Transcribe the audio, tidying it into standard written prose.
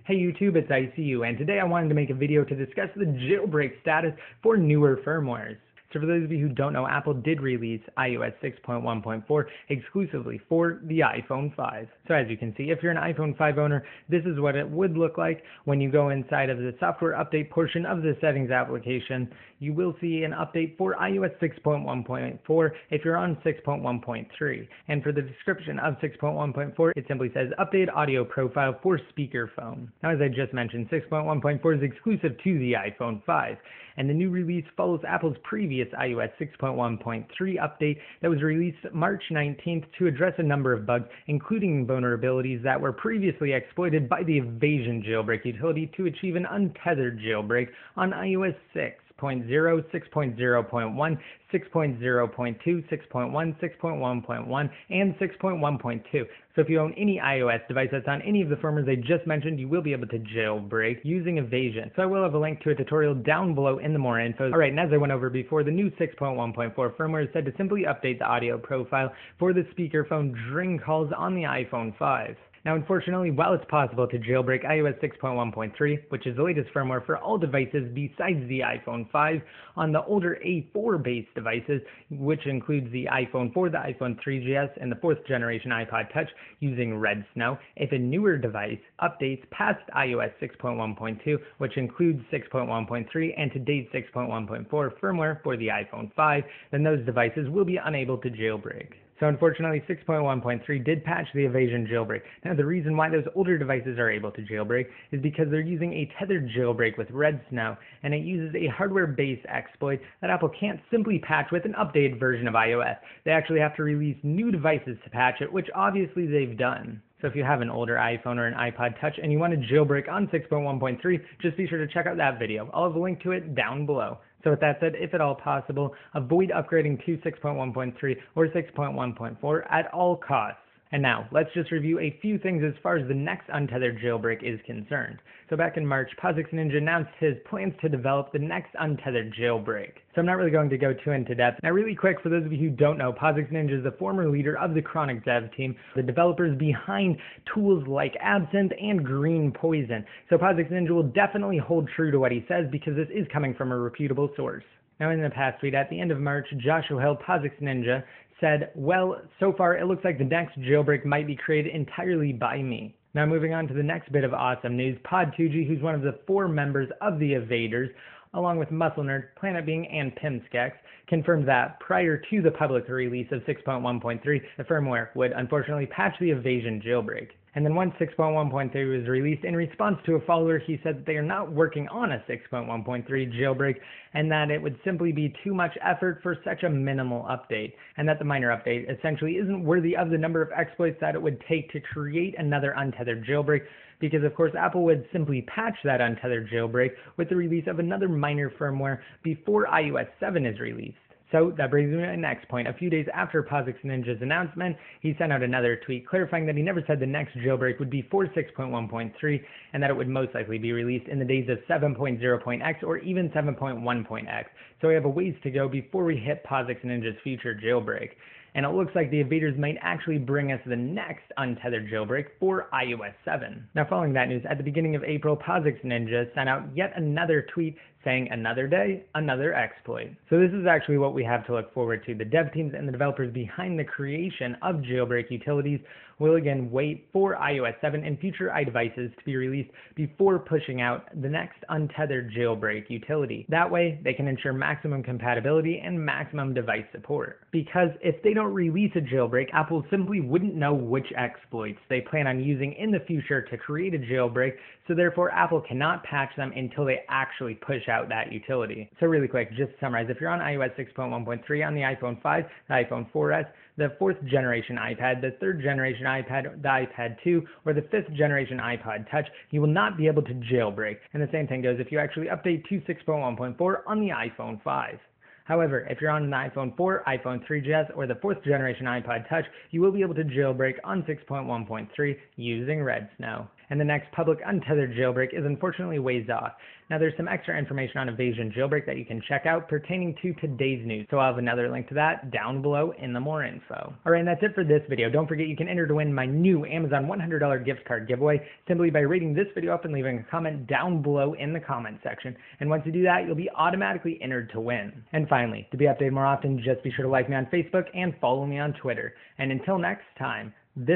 Hey YouTube, it's ICU, and today I wanted to make a video to discuss the jailbreak status for newer firmwares. So for those of you who don't know, Apple did release iOS 6.1.4 exclusively for the iPhone 5. So as you can see, if you're an iPhone 5 owner, this is what it would look like when you go inside of the software update portion of the settings application. You will see an update for iOS 6.1.4 if you're on 6.1.3. And for the description of 6.1.4, it simply says update audio profile for speakerphone. Now, as I just mentioned, 6.1.4 is exclusive to the iPhone 5, and the new release follows Apple's previous iOS 6.1.3 update that was released March 19th to address a number of bugs, including vulnerabilities that were previously exploited by the Evasion jailbreak utility to achieve an untethered jailbreak on iOS 6. 6.0, 6.0.1, 6.0.2, 6.1, 6.1.1, and 6.1.2. So if you own any iOS device that's on any of the firmwares I just mentioned, you will be able to jailbreak using Evasion. So I will have a link to a tutorial down below in the more info. Alright, and as I went over before, the new 6.1.4 firmware is said to simply update the audio profile for the speakerphone during calls on the iPhone 5. Now, unfortunately, while it's possible to jailbreak iOS 6.1.3, which is the latest firmware for all devices besides the iPhone 5, on the older A4-based devices, which includes the iPhone 4, the iPhone 3GS, and the 4th generation iPod Touch using Red Snow, if a newer device updates past iOS 6.1.2, which includes 6.1.3 and today's 6.1.4 firmware for the iPhone 5, then those devices will be unable to jailbreak. So unfortunately, 6.1.3 did patch the Evasion jailbreak. Now, the reason why those older devices are able to jailbreak is because they're using a tethered jailbreak with Red Snow, and it uses a hardware-based exploit that Apple can't simply patch with an updated version of iOS. They actually have to release new devices to patch it, which obviously they've done. So if you have an older iPhone or an iPod Touch and you want to jailbreak on 6.1.3, just be sure to check out that video. I'll have a link to it down below. So with that said, if at all possible, avoid upgrading to 6.1.3 or 6.1.4 at all costs. And now, let's just review a few things as far as the next untethered jailbreak is concerned. So back in March, POSIX Ninja announced his plans to develop the next untethered jailbreak. So I'm not really going to go too into depth. Now really quick, for those of you who don't know, POSIX Ninja is the former leader of the Chronic dev team, the developers behind tools like Absinthe and Green Poison. So POSIX Ninja will definitely hold true to what he says because this is coming from a reputable source. Now in the past tweet at the end of March, Joshua Hill, POSIX Ninja, said, well, so far it looks like the next jailbreak might be created entirely by me. Now moving on to the next bit of awesome news, Pod2G, who's one of the 4 members of the Evaders, along with Muscle Nerd, Planet Being, and Pimskex, confirmed that prior to the public release of 6.1.3, the firmware would unfortunately patch the Evasion jailbreak. And then once 6.1.3 was released, in response to a follower, he said that they are not working on a 6.1.3 jailbreak and that it would simply be too much effort for such a minimal update, and that the minor update essentially isn't worthy of the number of exploits that it would take to create another untethered jailbreak, because of course Apple would simply patch that untethered jailbreak with the release of another minor firmware before iOS 7 is released. So that brings me to my next point. A few days after POSIX Ninja's announcement, he sent out another tweet clarifying that he never said the next jailbreak would be for 6.1.3 and that it would most likely be released in the days of 7.0.x or even 7.1.x. So we have a ways to go before we hit POSIX Ninja's future jailbreak. And it looks like the Evaders might actually bring us the next untethered jailbreak for iOS 7. Now following that news, at the beginning of April, POSIX Ninja sent out yet another tweet saying another day, another exploit. So this is actually what we have to look forward to. The dev teams and the developers behind the creation of jailbreak utilities will again wait for iOS 7 and future iDevices to be released before pushing out the next untethered jailbreak utility. That way, they can ensure maximum compatibility and maximum device support. Because if they don't release a jailbreak, Apple simply wouldn't know which exploits they plan on using in the future to create a jailbreak, so therefore Apple cannot patch them until they actually push out that utility. So really quick, just to summarize, if you're on iOS 6.1.3 on the iPhone 5, the iPhone 4S, the 4th generation iPad, the 3rd generation iPad, the iPad 2, or the 5th generation iPod Touch, you will not be able to jailbreak. And the same thing goes if you actually update to 6.1.4 on the iPhone 5. However, if you're on an iPhone 4, iPhone 3GS, or the 4th generation iPod Touch, you will be able to jailbreak on 6.1.3 using Red Snow. and the next public untethered jailbreak is unfortunately ways off. Now there's some extra information on Evasion Jailbreak that you can check out pertaining to today's news, so I'll have another link to that down below in the more info. Alright, and that's it for this video. Don't forget you can enter to win my new Amazon $100 gift card giveaway simply by rating this video up and leaving a comment down below in the comment section. And once you do that, you'll be automatically entered to win. And finally, to be updated more often, just be sure to like me on Facebook and follow me on Twitter. And until next time, this